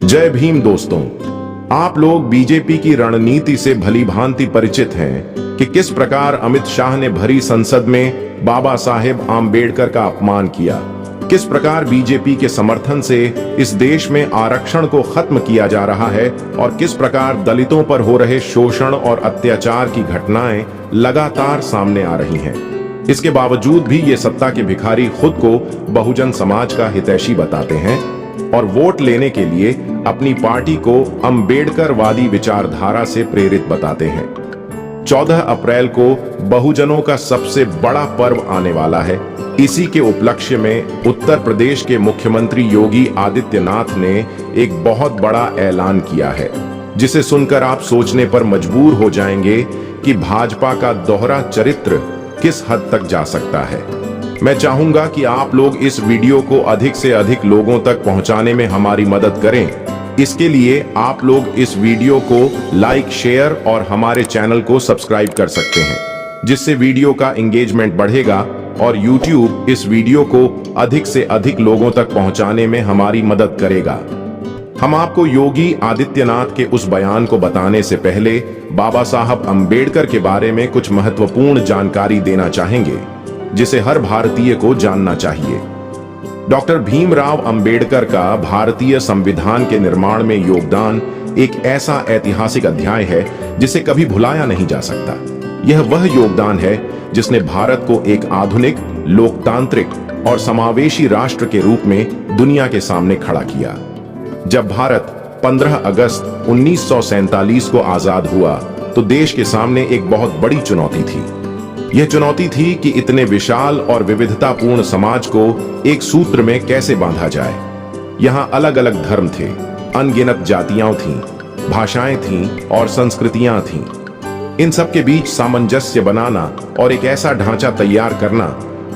जय भीम दोस्तों, आप लोग बीजेपी की रणनीति से भलीभांति परिचित हैं कि किस प्रकार अमित शाह ने भरी संसद में बाबा साहेब आम्बेडकर का अपमान किया, किस प्रकार बीजेपी के समर्थन से इस देश में आरक्षण को खत्म किया जा रहा है और किस प्रकार दलितों पर हो रहे शोषण और अत्याचार की घटनाएं लगातार सामने आ रही हैं। इसके बावजूद भी ये सत्ता के भिखारी खुद को बहुजन समाज का हितैषी बताते हैं और वोट लेने के लिए अपनी पार्टी को अम्बेडकरवादी विचारधारा से प्रेरित बताते हैं। 14 अप्रैल को बहुजनों का सबसे बड़ा पर्व आने वाला है। इसी के उपलक्ष्य में उत्तर प्रदेश के मुख्यमंत्री योगी आदित्यनाथ ने एक बहुत बड़ा ऐलान किया है, जिसे सुनकर आप सोचने पर मजबूर हो जाएंगे कि भाजपा का दोहरा चरित्र किस हद तक जा सकता है। मैं चाहूंगा कि आप लोग इस वीडियो को अधिक से अधिक लोगों तक पहुंचाने में हमारी मदद करें। इसके लिए आप लोग इस वीडियो को लाइक, शेयर और हमारे चैनल को सब्सक्राइब कर सकते हैं, जिससे वीडियो का एंगेजमेंट बढ़ेगा और YouTube इस वीडियो को अधिक से अधिक लोगों तक पहुंचाने में हमारी मदद करेगा। हम आपको योगी आदित्यनाथ के उस बयान को बताने से पहले बाबा साहब अम्बेडकर के बारे में कुछ महत्वपूर्ण जानकारी देना चाहेंगे, जिसे हर भारतीय को जानना चाहिए। डॉक्टर भीमराव अंबेडकर का भारतीय संविधान के निर्माण में योगदान एक ऐसा ऐतिहासिक अध्याय है जिसे कभी भुलाया नहीं जा सकता। यह वह योगदान है जिसने भारत को एक आधुनिक, लोकतांत्रिक और समावेशी राष्ट्र के रूप में दुनिया के सामने खड़ा किया। जब भारत 15 अगस्त 1947 को आजाद हुआ तो देश के सामने एक बहुत बड़ी चुनौती थी। यह चुनौती थी कि इतने विशाल और विविधतापूर्ण समाज को एक सूत्र में कैसे बांधा जाए। यहाँ अलग अलग धर्म थे, अनगिनत जातियां थीं, भाषाएं थीं और संस्कृतियां थीं। इन सब के बीच सामंजस्य बनाना और एक ऐसा ढांचा तैयार करना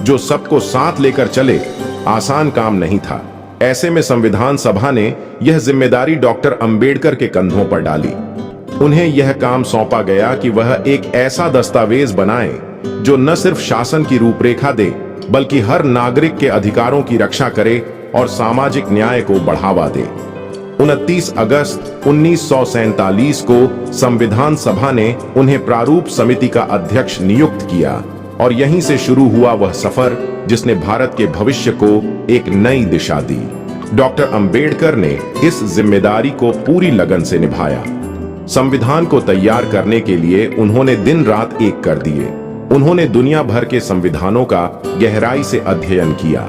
जो सबको साथ लेकर चले, आसान काम नहीं था। ऐसे में संविधान सभा ने यह जिम्मेदारी डॉक्टर अंबेडकर के कंधों पर डाली। उन्हें यह काम सौंपा गया कि वह एक ऐसा दस्तावेज बनाए जो न सिर्फ शासन की रूपरेखा दे, बल्कि हर नागरिक के अधिकारों की रक्षा करे और सामाजिक न्याय को बढ़ावा दे। 29 अगस्त 1947 को संविधान सभा ने उन्हें प्रारूप समिति का अध्यक्ष नियुक्त किया और यहीं से शुरू हुआ वह सफर जिसने भारत के भविष्य को एक नई दिशा दी। डॉक्टर अंबेडकर ने इस जिम्मेदारी को पूरी लगन से निभाया। संविधान को तैयार करने के लिए उन्होंने दिन रात एक कर दिए। उन्होंने दुनिया भर के संविधानों का गहराई से अध्ययन किया।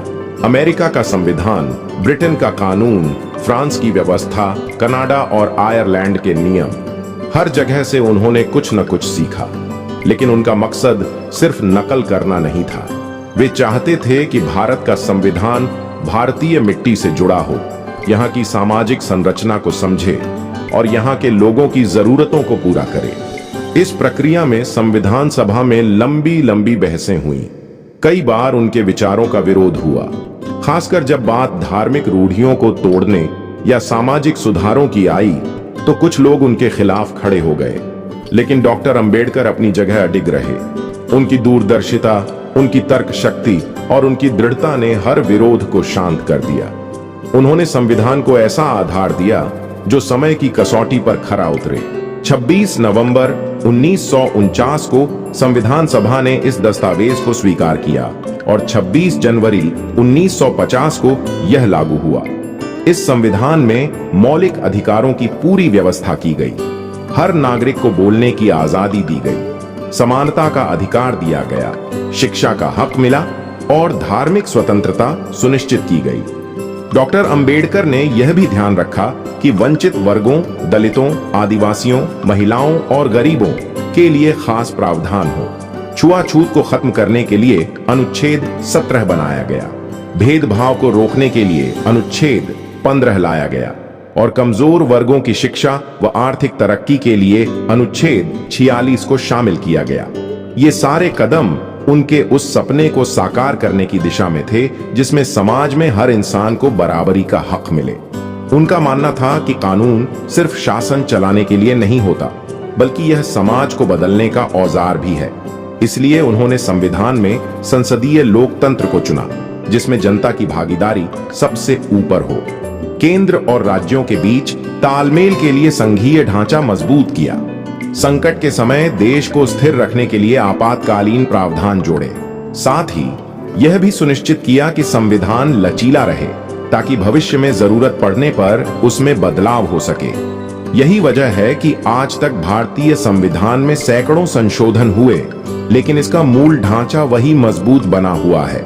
अमेरिका का संविधान, ब्रिटेन का कानून, फ्रांस की व्यवस्था, कनाडा और आयरलैंड के नियम, हर जगह से उन्होंने कुछ न कुछ सीखा। लेकिन उनका मकसद सिर्फ नकल करना नहीं था। वे चाहते थे कि भारत का संविधान भारतीय मिट्टी से जुड़ा हो, यहाँ की सामाजिक संरचना को समझे और यहाँ के लोगों की जरूरतों को पूरा करे। इस प्रक्रिया में संविधान सभा में लंबी लंबी बहसें हुईं। कई बार उनके विचारों का विरोध हुआ, खासकर जब बात धार्मिक रूढ़ियों को तोड़ने या सामाजिक सुधारों की आई तो कुछ लोग उनके खिलाफ खड़े हो गए। लेकिन डॉक्टर अंबेडकर अपनी जगह अडिग रहे। उनकी दूरदर्शिता, उनकी तर्क शक्ति और उनकी दृढ़ता ने हर विरोध को शांत कर दिया। उन्होंने संविधान को ऐसा आधार दिया जो समय की कसौटी पर खरा उतरे। 26 नवंबर 1949 को संविधान सभा ने इस दस्तावेज को स्वीकार किया और 26 जनवरी 1950 को यह लागू हुआ। इस संविधान में मौलिक अधिकारों की पूरी व्यवस्था की गई। हर नागरिक को बोलने की आजादी दी गई, समानता का अधिकार दिया गया, शिक्षा का हक मिला और धार्मिक स्वतंत्रता सुनिश्चित की गई। डॉक्टर अंबेडकर ने यह भी ध्यान रखा कि वंचित वर्गों, दलितों, आदिवासियों, महिलाओं और गरीबों के लिए खास प्रावधान हो। छुआछूत को खत्म करने के लिए अनुच्छेद 17 बनाया गया। भेदभाव को रोकने के लिए अनुच्छेद 15 लाया गया और कमजोर वर्गों की शिक्षा व आर्थिक तरक्की के लिए अनुच्छेद 46 को शामिल किया गया। ये सारे कदम उनके उस सपने को साकार करने की दिशा में थे जिसमें समाज में हर इंसान को बराबरी का हक मिले। उनका मानना था कि कानून सिर्फ शासन चलाने के लिए नहीं होता, बल्कि यह समाज को बदलने का औजार भी है। इसलिए उन्होंने संविधान में संसदीय लोकतंत्र को चुना, जिसमें जनता की भागीदारी सबसे ऊपर हो। केंद्र और राज्यों के बीच तालमेल के लिए संघीय ढांचा मजबूत किया। संकट के समय देश को स्थिर रखने के लिए आपातकालीन प्रावधान जोड़े। साथ ही यह भी सुनिश्चित किया कि संविधान लचीला रहे ताकि भविष्य में जरूरत पड़ने पर उसमें बदलाव हो सके। यही वजह है कि आज तक भारतीय संविधान में सैकड़ों संशोधन हुए, लेकिन इसका मूल ढांचा वही मजबूत बना हुआ है।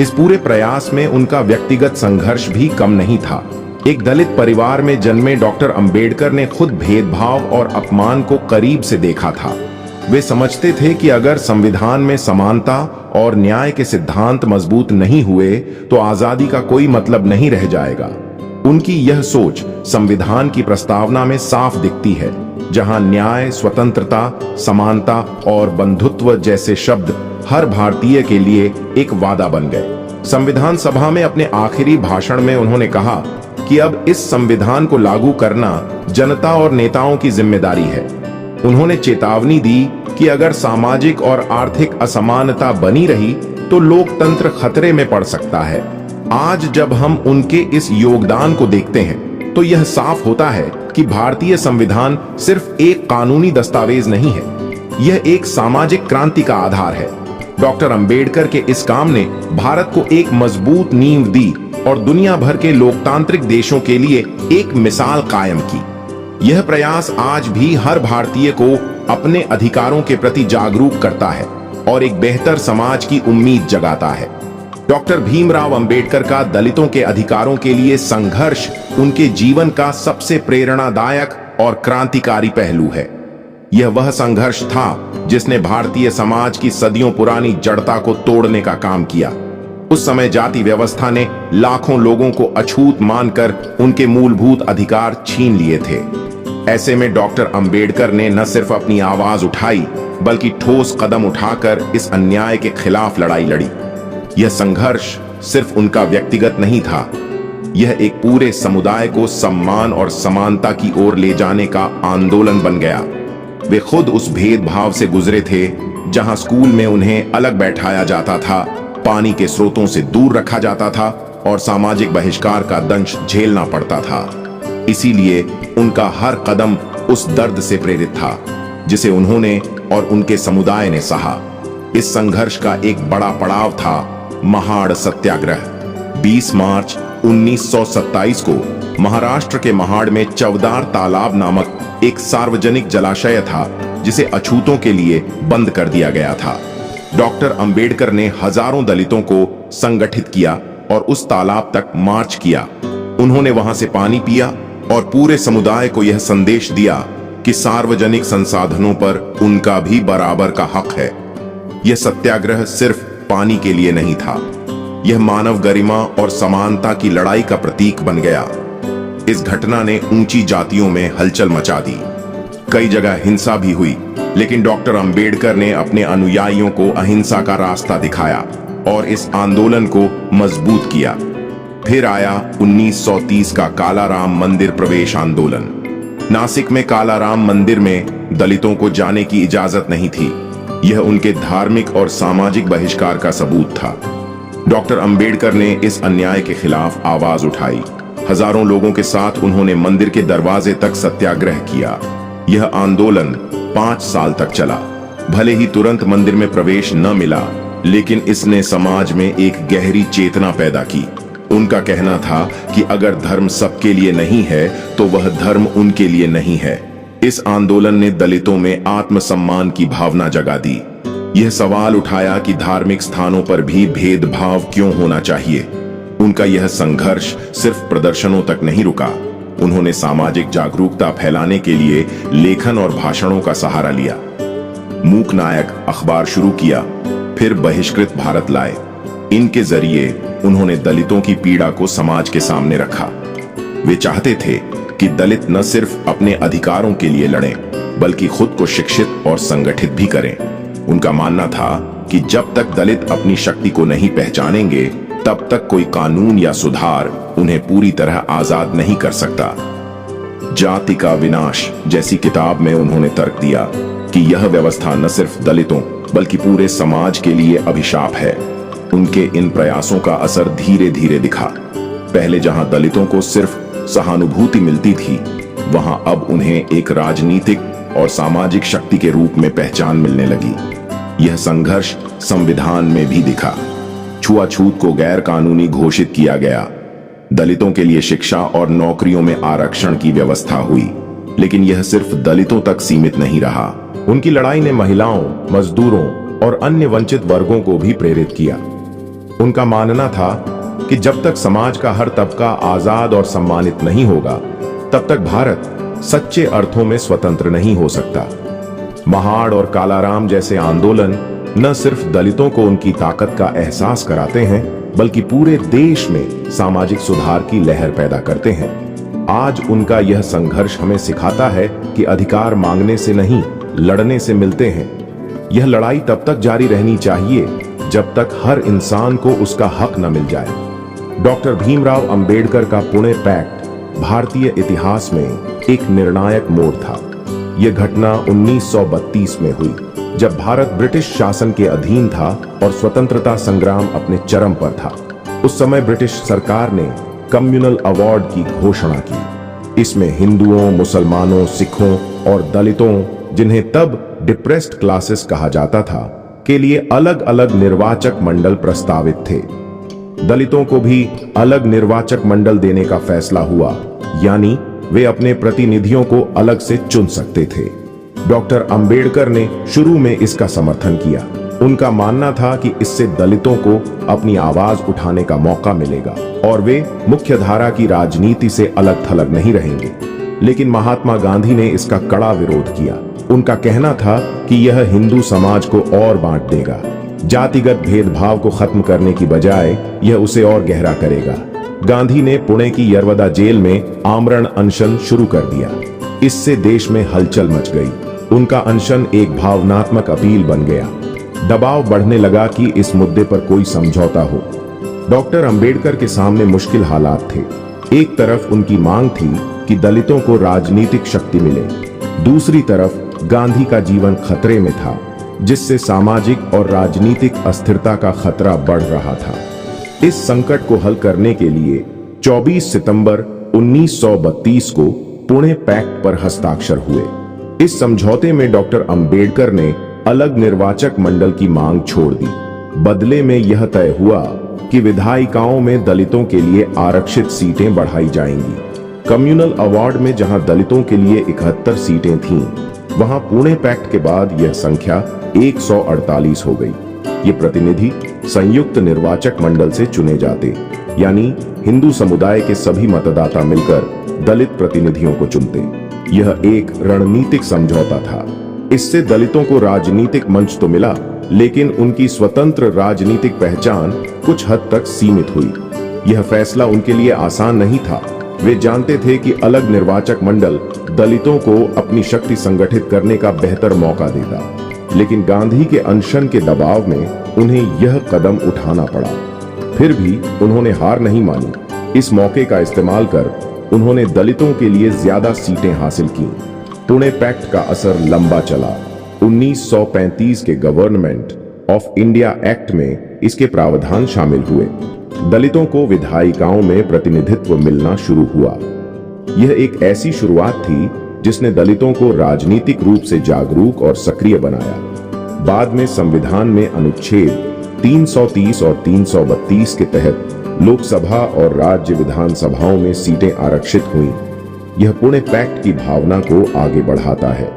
इस पूरे प्रयास में उनका व्यक्तिगत संघर्ष भी कम नहीं था। एक दलित परिवार में जन्मे डॉक्टर अंबेडकर ने खुद भेदभाव और अपमान को करीब से देखा था। वे समझते थे कि अगर संविधान में समानता और न्याय के सिद्धांत मजबूत नहीं हुए तो आजादी का कोई मतलब नहीं रह जाएगा। उनकी यह सोच संविधान की प्रस्तावना में साफ दिखती है, जहां न्याय, स्वतंत्रता, समानता और बंधुत्व जैसे शब्द हर भारतीय के लिए एक वादा बन गए। संविधान सभा में अपने आखिरी भाषण में उन्होंने कहा कि अब इस संविधान को लागू करना जनता और नेताओं की जिम्मेदारी है। उन्होंने चेतावनी दी कि अगर सामाजिक और आर्थिक असमानता बनी रही तो लोकतंत्र खतरे में पड़ सकता है। आज जब हम उनके इस योगदान को देखते हैं तो यह साफ होता है कि भारतीय संविधान सिर्फ एक कानूनी दस्तावेज नहीं है, यह एक सामाजिक क्रांति का आधार है। डॉक्टर अंबेडकर के इस काम ने भारत को एक मजबूत नींव दी और दुनिया भर के लोकतांत्रिक देशों के लिए एक मिसाल कायम की। यह प्रयास आज भी हर भारतीय को अपने अधिकारों के प्रति जागरूक करता है और एक बेहतर समाज की उम्मीद जगाता है। डॉक्टर भीमराव अंबेडकर का दलितों के अधिकारों के लिए संघर्ष उनके जीवन का सबसे प्रेरणादायक और क्रांतिकारी पहलू है। यह वह संघर्ष था जिसने भारतीय समाज की सदियों पुरानी जड़ता को तोड़ने का काम किया। उस समय जाति व्यवस्था ने लाखों लोगों को अछूत मानकर उनके मूलभूत अधिकार छीन लिए थे। ऐसे में डॉक्टर अंबेडकर ने न सिर्फ अपनी आवाज उठाई बल्कि ठोस कदम उठाकर इस अन्याय के खिलाफ लड़ाई लड़ी। यह संघर्ष सिर्फ उनका व्यक्तिगत नहीं था, यह एक पूरे समुदाय को सम्मान और समानता की ओर ले जाने का आंदोलन बन गया। वे खुद उस भेदभाव से गुजरे थे जहां स्कूल में उन्हें अलग बैठाया जाता था, पानी के स्रोतों से दूर रखा जाता था और सामाजिक बहिष्कार का दंश झेलना पड़ता था। इसीलिए उनका हर कदम उस दर्द से प्रेरित था जिसे उन्होंने और उनके समुदाय ने सहा। इस संघर्ष का एक बड़ा पड़ाव था महाड़ सत्याग्रह। 20 मार्च 1927 को महाराष्ट्र के महाड़ में चवदार तालाब नामक एक सार्वजनिक जलाशय था जिसे अछूतों के लिए बंद कर दिया गया था। डॉक्टर अंबेडकर ने हजारों दलितों को संगठित किया और उस तालाब तक मार्च किया। उन्होंने वहां से पानी पिया और पूरे समुदाय को यह संदेश दिया कि सार्वजनिक संसाधनों पर उनका भी बराबर का हक है। यह सत्याग्रह सिर्फ पानी के लिए नहीं था, यह मानव गरिमा और समानता की लड़ाई का प्रतीक बन गया। इस घटना ने ऊंची जातियों में हलचल मचा दी। कई जगह हिंसा भी हुई, लेकिन डॉक्टर अंबेडकर ने अपने अनुयायियों को अहिंसा का रास्ता दिखाया और इस आंदोलन को मजबूत किया। फिर आया 1930 का कालाराम मंदिर प्रवेश आंदोलन। नासिक में कालाराम मंदिर में दलितों को जाने की इजाजत नहीं थी। यह उनके धार्मिक और सामाजिक बहिष्कार का सबूत था। डॉक्टर अंबेडकर ने इस अन्याय के खिलाफ आवाज उठाई। हजारों लोगों के साथ उन्होंने मंदिर के दरवाजे तक सत्याग्रह किया। यह आंदोलन 5 साल तक चला। भले ही तुरंत मंदिर में प्रवेश न मिला, लेकिन इसने समाज में एक गहरी चेतना पैदा की। उनका कहना था कि अगर धर्म सबके लिए नहीं है तो वह धर्म उनके लिए नहीं है। इस आंदोलन ने दलितों में आत्मसम्मान की भावना जगा दी। यह सवाल उठाया कि धार्मिक स्थानों पर भी भेदभाव क्यों होना चाहिए। उनका यह संघर्ष सिर्फ प्रदर्शनों तक नहीं रुका। उन्होंने सामाजिक जागरूकता फैलाने के लिए लेखन और भाषणों का सहारा लिया। मूक नायक अखबार शुरू किया, फिर बहिष्कृत भारत लाए। इनके जरिए उन्होंने दलितों की पीड़ा को समाज के सामने रखा। वे चाहते थे कि दलित न सिर्फ अपने अधिकारों के लिए लड़ें, बल्कि खुद को शिक्षित और संगठित भी करें। उनका मानना था कि जब तक दलित अपनी शक्ति को नहीं पहचानेंगे, तब तक कोई कानून या सुधार उन्हें पूरी तरह आजाद नहीं कर सकता। जाति का विनाश जैसी किताब में उन्होंने तर्क दिया कि यह व्यवस्था न सिर्फ दलितों बल्कि पूरे समाज के लिए अभिशाप है। उनके इन प्रयासों का असर धीरे धीरे दिखा। पहले जहां दलितों को सिर्फ सहानुभूति मिलती थी, वहां अब उन्हें एक राजनीतिक और सामाजिक शक्ति के रूप में पहचान मिलने लगी। यह संघर्ष संविधान में भी दिखा। छुआछूत को गैर कानूनी घोषित किया गया। दलितों के लिए शिक्षा और नौकरियों में आरक्षण की व्यवस्था हुई, लेकिन यह सिर्फ दलितों तक सीमित नहीं रहा। उनकी लड़ाई ने महिलाओं, मजदूरों और अन्य वंचित वर्गों को भी प्रेरित किया। उनका मानना था कि जब तक समाज का हर तबका आजाद और सम्मानित नहीं होगा, तब तक भारत सच्चे अर्थों में स्वतंत्र नहीं हो सकता। महाड़ और कालाराम जैसे आंदोलन न सिर्फ दलितों को उनकी ताकत का एहसास कराते हैं, बल्कि पूरे देश में सामाजिक सुधार की लहर पैदा करते हैं। आज उनका यह संघर्ष हमें सिखाता है कि अधिकार मांगने से नहीं, लड़ने से मिलते हैं। यह लड़ाई तब तक जारी रहनी चाहिए जब तक हर इंसान को उसका हक न मिल जाए। डॉक्टर भीमराव अंबेडकर का पुणे पैक्ट भारतीय इतिहास में एक निर्णायक मोड़ था। यह घटना 1932 में हुई, जब भारत ब्रिटिश शासन के अधीन था और स्वतंत्रता संग्राम अपने चरम पर था। उस समय ब्रिटिश सरकार ने कम्युनल अवार्ड की घोषणा की। इसमें हिंदुओं, मुसलमानों, सिखों और दलितों, जिन्हें तब डिप्रेस्ड क्लासेस कहा जाता था, के लिए अलग अलग निर्वाचक मंडल प्रस्तावित थे। दलितों को भी अलग निर्वाचक मंडल देने का फैसला हुआ, यानी वे अपने प्रतिनिधियों को अलग से चुन सकते थे। डॉक्टर अंबेडकर ने शुरू में इसका समर्थन किया। उनका मानना था कि इससे दलितों को अपनी आवाज उठाने का मौका मिलेगा और वे मुख्यधारा की राजनीति से अलग थलग नहीं रहेंगे। लेकिन महात्मा गांधी ने इसका कड़ा विरोध किया। उनका कहना था कि यह हिंदू समाज को और बांट देगा। जातिगत भेदभाव को खत्म करने की बजाय यह उसे और गहरा करेगा। गांधी ने पुणे की यरवदा जेल में आमरण अनशन शुरू कर दिया। इससे देश में हलचल मच गई। उनका अनशन एक भावनात्मक अपील बन गया। दबाव बढ़ने लगा कि इस मुद्दे पर कोई समझौता हो। डॉक्टर अंबेडकर के सामने मुश्किल हालात थे। एक तरफ उनकी मांग थी कि दलितों को राजनीतिक शक्ति मिले, दूसरी तरफ गांधी का जीवन खतरे में था, जिससे सामाजिक और राजनीतिक अस्थिरता का खतरा बढ़ रहा था। इस संकट को हल करने के लिए 24 सितंबर 1932 को पुणे पैक्ट पर हस्ताक्षर हुए। इस समझौते में डॉक्टर अंबेडकर ने अलग निर्वाचक मंडल की मांग छोड़ दी। बदले में यह तय हुआ कि विधायिकाओं में दलितों के लिए आरक्षित सीटें बढ़ाई जाएंगी। कम्युनल अवार्ड में जहां दलितों के लिए 71 सीटें थीं, वहां पुणे पैक्ट के बाद यह संख्या 148 हो गई। ये प्रतिनिधि संयुक्त निर्वाचक मंडल से चुने जाते, यानी हिंदू समुदाय के सभी मतदाता मिलकर दलित प्रतिनिधियों को चुनते। यह एक रणनीतिक समझौता था। इससे दलितों को राजनीतिक मंच तो मिला, लेकिन उनकी स्वतंत्र राजनीतिक पहचान कुछ हद तक सीमित हुई। यह फैसला उनके लिए आसान नहीं था। वे जानते थे कि अलग निर्वाचक मंडल दलितों को अपनी शक्ति संगठित करने का बेहतर मौका देता, लेकिन गांधी के अनशन के दबाव में उन्हें यह कदम उठाना पड़ा। फिर भी उन्होंने हार नहीं मानी। इस मौके का इस्तेमाल कर उन्होंने दलितों के लिए ज्यादा सीटें हासिल की। पुणे पैक्ट का असर लंबा चला। 1935 के गवर्नमेंट ऑफ इंडिया एक्ट में इसके प्रावधान शामिल हुए। दलितों को विधायिकाओं में प्रतिनिधित्व मिलना शुरू हुआ। यह एक ऐसी शुरुआत थी जिसने दलितों को राजनीतिक रूप से जागरूक और सक्रिय बनाया। बाद में संविधान में अनुच्छेद 330 और 332 के तहत लोकसभा और राज्य विधानसभाओं में सीटें आरक्षित हुईं। यह पुणे पैक्ट की भावना को आगे बढ़ाता है।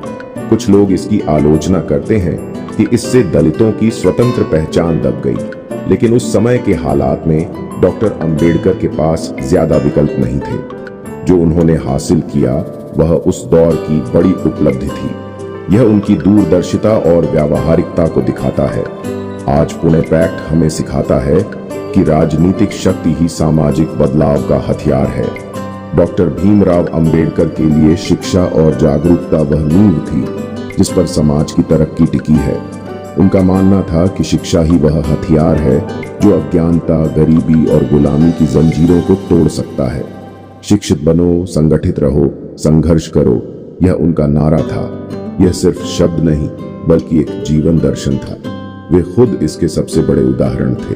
कुछ लोग इसकी आलोचना करते हैं कि इससे दलितों की स्वतंत्र पहचान दब गई, लेकिन उस समय के हालात में डॉक्टर अंबेडकर के पास ज्यादा विकल्प नहीं थे। जो उन्होंने हासिल किया वह उस दौर की बड़ी उपलब्धि थी। यह उनकी दूरदर्शिता और व्यावहारिकता को दिखाता है। आज पुणे पैक्ट हमें सिखाता है कि राजनीतिक शक्ति ही सामाजिक बदलाव का हथियार है। डॉक्टर भीमराव अंबेडकर के लिए शिक्षा और जागरूकता वह नींव थी जिस पर समाज की तरक्की टिकी है। उनका मानना था कि शिक्षा ही वह हथियार है जो अज्ञानता, गरीबी और गुलामी की जंजीरों को तोड़ सकता है। शिक्षित बनो, संगठित रहो, संघर्ष करो, यह उनका नारा था। यह सिर्फ शब्द नहीं बल्कि एक जीवन दर्शन था। वे खुद इसके सबसे बड़े उदाहरण थे।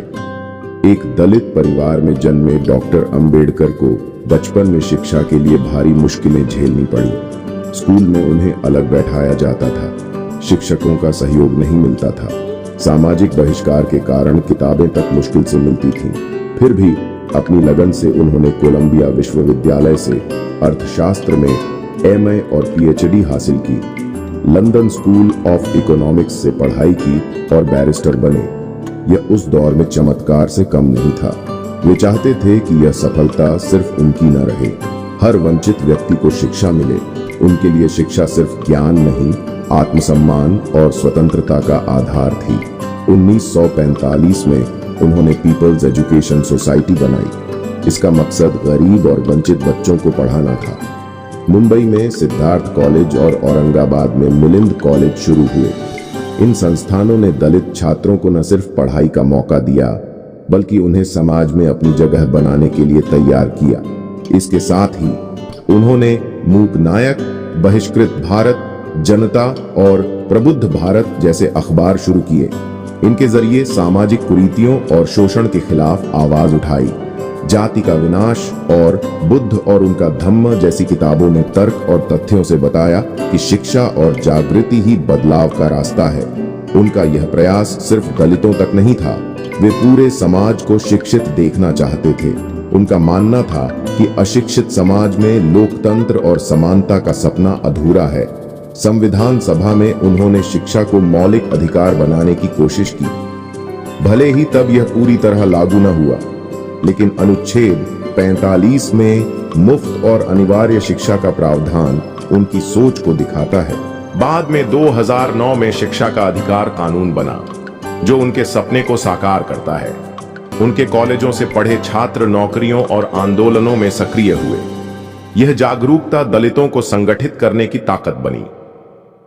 एक दलित परिवार में जन्मे डॉक्टर अंबेडकर को बचपन में शिक्षा के लिए भारी मुश्किलें झेलनी पड़ी। स्कूल में उन्हें अलग बैठाया जाता था, शिक्षकों का सहयोग नहीं मिलता था, सामाजिक बहिष्कार के कारण किताबें तक मुश्किल से मिलती थीं। फिर भी अपनी लगन से उन्होंने कोलंबिया विश्वविद्यालय से अर्थशास्त्र में एमए और पीएचडी हासिल की, लंदन स्कूल ऑफ इकोनॉमिक्स से पढ़ाई की और बैरिस्टर बने। यह उस दौर में चमत्कार से कम नहीं था। वे चाहते थे कि यह सफलता सिर्फ उनकी न रहे, हर वंचित व्यक्ति को शिक्षा मिले। उनके लिए शिक्षा सिर्फ ज्ञान नहीं, आत्मसम्मान और स्वतंत्रता का आधार थी। 1945 में उन्होंने पीपल्स एजुकेशन सोसाइटी बनाई। इसका मकसद गरीब और वंचित बच्चों को पढ़ाना था। मुंबई में सिद्धार्थ कॉलेज और औरंगाबाद में मिलिंद कॉलेज शुरू हुए। इन संस्थानों ने दलित छात्रों को न सिर्फ पढ़ाई का मौका दिया, बल्कि उन्हें समाज में अपनी जगह बनाने के लिए तैयार किया। इसके साथ ही उन्होंने मूक नायक, बहिष्कृत भारत, जनता और प्रबुद्ध भारत जैसे अखबार शुरू किए। इनके जरिए सामाजिक कुरीतियों और शोषण के खिलाफ आवाज उठाई। जाति का विनाश और बुद्ध और उनका धम्म जैसी किताबों में तर्क और तथ्यों से बताया कि शिक्षा और जागृति ही बदलाव का रास्ता है। उनका यह प्रयास सिर्फ दलितों तक नहीं था, वे पूरे समाज को शिक्षित देखना चाहते थे। उनका मानना था कि अशिक्षित समाज में लोकतंत्र और समानता का सपना अधूरा है। संविधान सभा में उन्होंने शिक्षा को मौलिक अधिकार बनाने की कोशिश की। भले ही तब यह पूरी तरह लागू न हुआ, लेकिन अनुच्छेद 45 में मुफ्त और अनिवार्य शिक्षा का प्रावधान उनकी सोच को दिखाता है। बाद में 2009 में शिक्षा का अधिकार कानून बना, जो उनके सपने को साकार करता है। उनके कॉलेजों से पढ़े छात्र नौकरियों और आंदोलनों में सक्रिय हुए। यह जागरूकता दलितों को संगठित करने की ताकत बनी।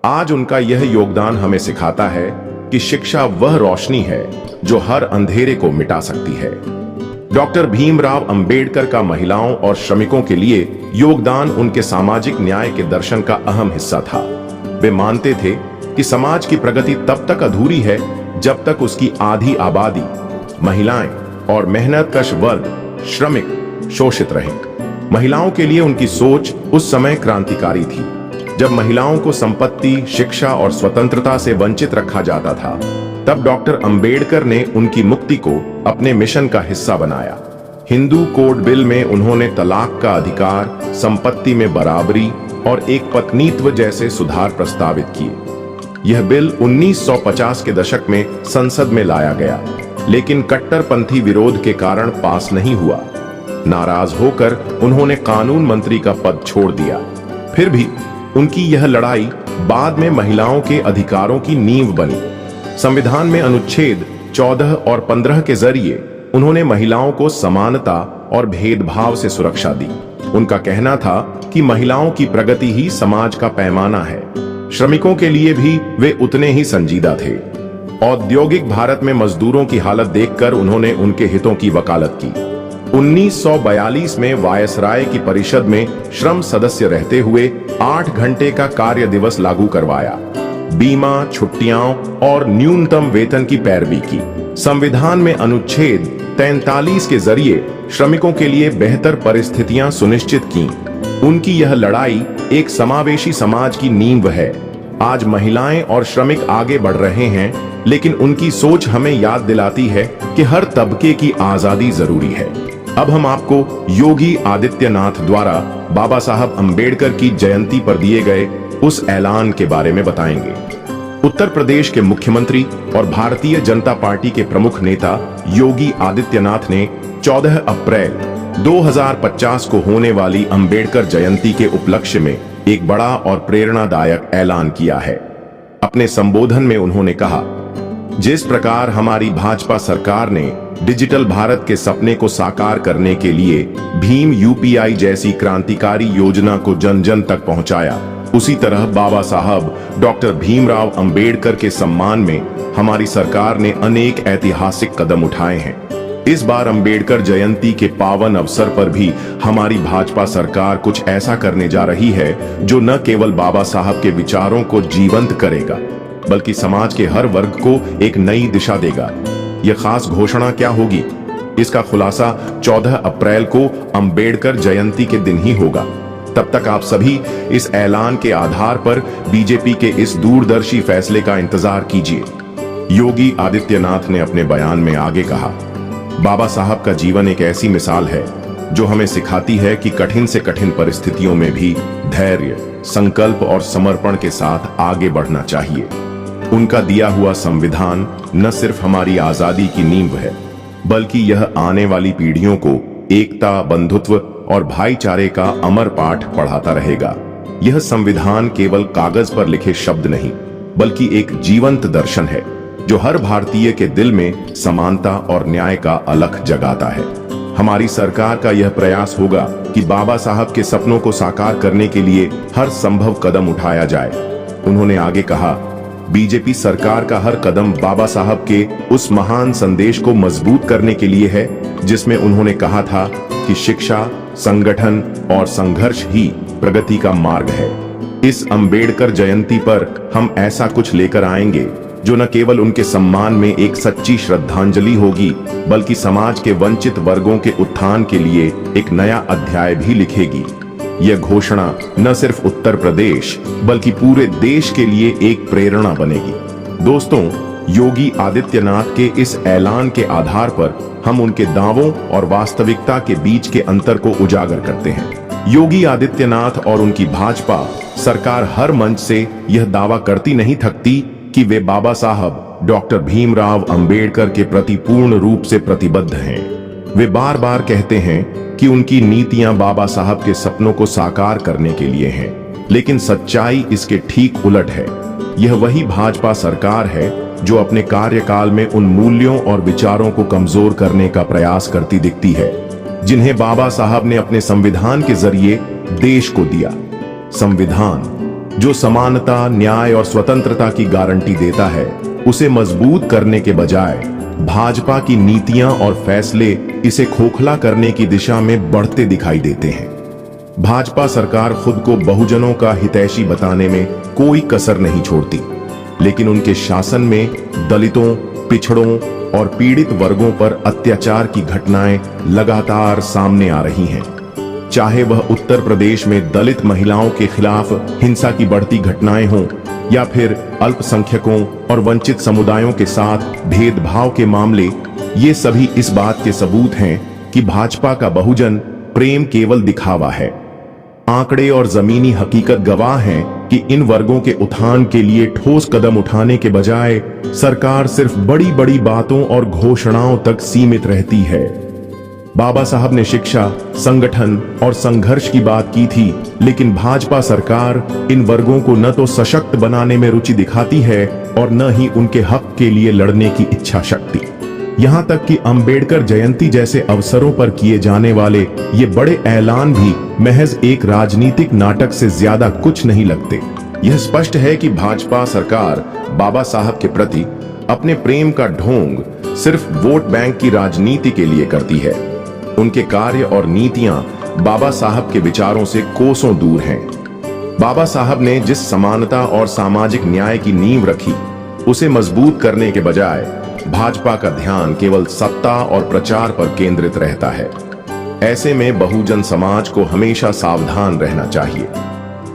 आज उनका यह योगदान हमें सिखाता है कि शिक्षा वह रोशनी है जो हर अंधेरे को मिटा सकती है। डॉक्टर भीमराव अंबेडकर का महिलाओं और श्रमिकों के लिए योगदान उनके सामाजिक न्याय के दर्शन का अहम हिस्सा था। वे मानते थे कि समाज की प्रगति तब तक अधूरी है जब तक उसकी आधी आबादी, महिलाएं और मेहनतकश वर्ग, श्रमिक शोषित रहे। महिलाओं के लिए उनकी सोच उस समय क्रांतिकारी थी, जब महिलाओं को संपत्ति, शिक्षा और स्वतंत्रता से वंचित रखा जाता था। तब डॉक्टर अंबेडकर ने उनकी मुक्ति को अपने मिशन का हिस्सा बनाया। हिंदू कोड बिल में उन्होंने तलाक का अधिकार, संपत्ति में बराबरी और एक पत्नीत्व जैसे सुधार प्रस्तावित किए। यह बिल 1950 के दशक में संसद में लाया गया, लेकिन कट्टरपंथी विरोध के कारण पास नहीं हुआ। नाराज होकर उन्होंने कानून मंत्री का पद छोड़ दिया। फिर भी उनकी यह लड़ाई बाद में महिलाओं के अधिकारों की नींव बनी। संविधान में अनुच्छेद 14 और 15 के जरिए उन्होंने महिलाओं को समानता और भेदभाव से सुरक्षा दी। उनका कहना था कि महिलाओं की प्रगति ही समाज का पैमाना है। श्रमिकों के लिए भी वे उतने ही संजीदा थे। औद्योगिक भारत में मजदूरों की हालत देखकर उन्होंने उनके हितों की वकालत की। 1942 में वायसराय की परिषद में श्रम सदस्य रहते हुए 8 घंटे का कार्य दिवस लागू करवाया। बीमा, छुट्टियां और न्यूनतम वेतन की पैरवी की। संविधान में अनुच्छेद 43 के जरिए श्रमिकों के लिए बेहतर परिस्थितियां सुनिश्चित की। उनकी यह लड़ाई एक समावेशी समाज की नींव है। आज महिलाएं और श्रमिक आगे बढ़ रहे हैं, लेकिन उनकी सोच हमें याद दिलाती है कि हर तबके की आजादी जरूरी है। अब हम आपको योगी आदित्यनाथ द्वारा बाबा साहब अंबेडकर की जयंती पर दिए गए उस ऐलान के बारे में बताएंगे। उत्तर प्रदेश के मुख्यमंत्री और भारतीय जनता पार्टी के प्रमुख नेता योगी आदित्यनाथ ने 14 अप्रैल 2050 को होने वाली अंबेडकर जयंती के उपलक्ष्य में एक बड़ा और प्रेरणादायक ऐलान किया है। अपने संबोधन में उन्होंने कहा, जिस प्रकार हमारी भाजपा सरकार ने डिजिटल भारत के सपने को साकार करने के लिए भीम यूपीआई जैसी क्रांतिकारी योजना को जन जन तक पहुंचाया, उसी तरह बाबा साहब डॉक्टर भीमराव अंबेडकर के सम्मान में हमारी सरकार ने अनेक ऐतिहासिक कदम उठाए हैं। इस बार अंबेडकर जयंती के पावन अवसर पर भी हमारी भाजपा सरकार कुछ ऐसा करने जा रही है जो न केवल बाबा साहब के विचारों को जीवंत करेगा, बल्कि समाज के हर वर्ग को एक नई दिशा देगा। यह खास घोषणा क्या होगी? इसका खुलासा 14 अप्रैल को अंबेडकर जयंती के दिन ही होगा। तब तक आप सभी इस ऐलान के आधार पर बीजेपी के इस दूरदर्शी फैसले का इंतजार कीजिए। योगी आदित्यनाथ ने अपने बयान में आगे कहा, बाबा साहब का जीवन एक ऐसी मिसाल है जो हमें सिखाती है कि कठिन से कठिन परिस्थितियों में भी धैर्य, संकल्प और समर्पण के साथ आगे बढ़ना चाहिए। उनका दिया हुआ संविधान न सिर्फ हमारी आजादी की नींव है, बल्कि यह आने वाली पीढ़ियों को एकता, बंधुत्व और भाईचारे का अमर पाठ पढ़ाता रहेगा। यह संविधान केवल कागज पर लिखे शब्द नहीं, बल्कि एक जीवंत दर्शन है जो हर भारतीय के दिल में समानता और न्याय का अलख जगाता है। हमारी सरकार का यह प्रयास होगा कि बाबा साहब के सपनों को साकार करने के लिए हर संभव कदम उठाया जाए। उन्होंने आगे कहा, बीजेपी सरकार का हर कदम बाबा साहब के उस महान संदेश को मजबूत करने के लिए है जिसमें उन्होंने कहा था कि शिक्षा, संगठन और संघर्ष ही प्रगति का मार्ग है। इस अंबेडकर जयंती पर हम ऐसा कुछ लेकर आएंगे जो न केवल उनके सम्मान में एक सच्ची श्रद्धांजलि होगी, बल्कि समाज के वंचित वर्गों के उत्थान के लिए एक नया अध्याय भी लिखेगी। यह घोषणा न सिर्फ उत्तर प्रदेश बल्कि पूरे देश के लिए एक प्रेरणा बनेगी। दोस्तों, योगी आदित्यनाथ के इस ऐलान के आधार पर हम उनके दावों और वास्तविकता के बीच के अंतर को उजागर करते हैं। योगी आदित्यनाथ और उनकी भाजपा सरकार हर मंच से यह दावा करती नहीं थकती कि वे बाबा साहब डॉक्टर भीमराव अंबेडकर के प्रति पूर्ण रूप से प्रतिबद्ध हैं। वे बार बार कहते हैं कि उनकी नीतियां बाबा साहब के सपनों को साकार करने के लिए हैं, लेकिन सच्चाई इसके ठीक उलट है। यह वही भाजपा सरकार है जो अपने कार्यकाल में उन मूल्यों और विचारों को कमजोर करने का प्रयास करती दिखती है जिन्हें बाबा साहब ने अपने संविधान के जरिए देश को दिया। संविधान जो समानता, न्याय और स्वतंत्रता की गारंटी देता है, उसे मजबूत करने के बजाय भाजपा की नीतियां और फैसले इसे खोखला करने की दिशा में बढ़ते दिखाई देते हैं। भाजपा सरकार खुद को बहुजनों का हितैषी बताने में कोई कसर नहीं छोड़ती, लेकिन उनके शासन में दलितों, पिछड़ों और पीड़ित वर्गों पर अत्याचार की घटनाएं लगातार सामने आ रही हैं। चाहे वह उत्तर प्रदेश में दलित महिलाओं के खिलाफ हिंसा की बढ़ती घटनाएं हों या फिर अल्पसंख्यकों और वंचित समुदायों के साथ भेदभाव के मामले, ये सभी इस बात के सबूत हैं कि भाजपा का बहुजन प्रेम केवल दिखावा है। आंकड़े और जमीनी हकीकत गवाह हैं कि इन वर्गों के उत्थान के लिए ठोस कदम उठाने के बजाय सरकार सिर्फ बड़ी बड़ी बातों और घोषणाओं तक सीमित रहती है। बाबा साहब ने शिक्षा, संगठन और संघर्ष की बात की थी, लेकिन भाजपा सरकार इन वर्गों को न तो सशक्त बनाने में रुचि दिखाती है और न ही उनके हक के लिए लड़ने की इच्छा शक्ति। यहाँ तक कि अंबेडकर जयंती जैसे अवसरों पर किए जाने वाले ये बड़े ऐलान भी महज एक राजनीतिक नाटक से ज्यादा कुछ नहीं लगते। यह स्पष्ट है कि भाजपा सरकार बाबा साहब के प्रति अपने प्रेम का ढोंग सिर्फ वोट बैंक की राजनीति के लिए करती है। उनके कार्य और नीतियां बाबा साहब के विचारों से कोसों दूर हैं। बाबा साहब ने जिस समानता और सामाजिक न्याय की नींव रखी, उसे मजबूत करने के बजाय भाजपा का ध्यान केवल सत्ता और प्रचार पर केंद्रित रहता है। ऐसे में बहुजन समाज को हमेशा सावधान रहना चाहिए।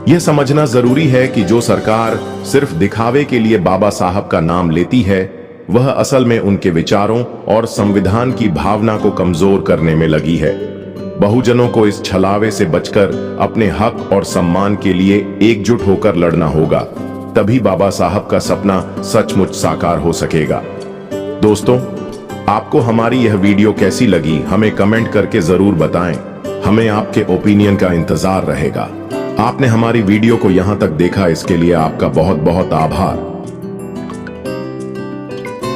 यह समझना जरूरी है कि जो सरकार सिर्फ दिखावे के लिए बाबा साहब का नाम लेती है, वह असल में उनके विचारों और संविधान की भावना को कमजोर करने में लगी है। बहुजनों को इस छलावे से बचकर अपने हक और सम्मान के लिए एकजुट होकर लड़ना होगा, तभी बाबा साहब का सपना सचमुच साकार हो सकेगा। दोस्तों, आपको हमारी यह वीडियो कैसी लगी हमें कमेंट करके जरूर बताएं। हमें आपके ओपिनियन का इंतजार रहेगा। आपने हमारी वीडियो को यहां तक देखा, इसके लिए आपका बहुत बहुत आभार।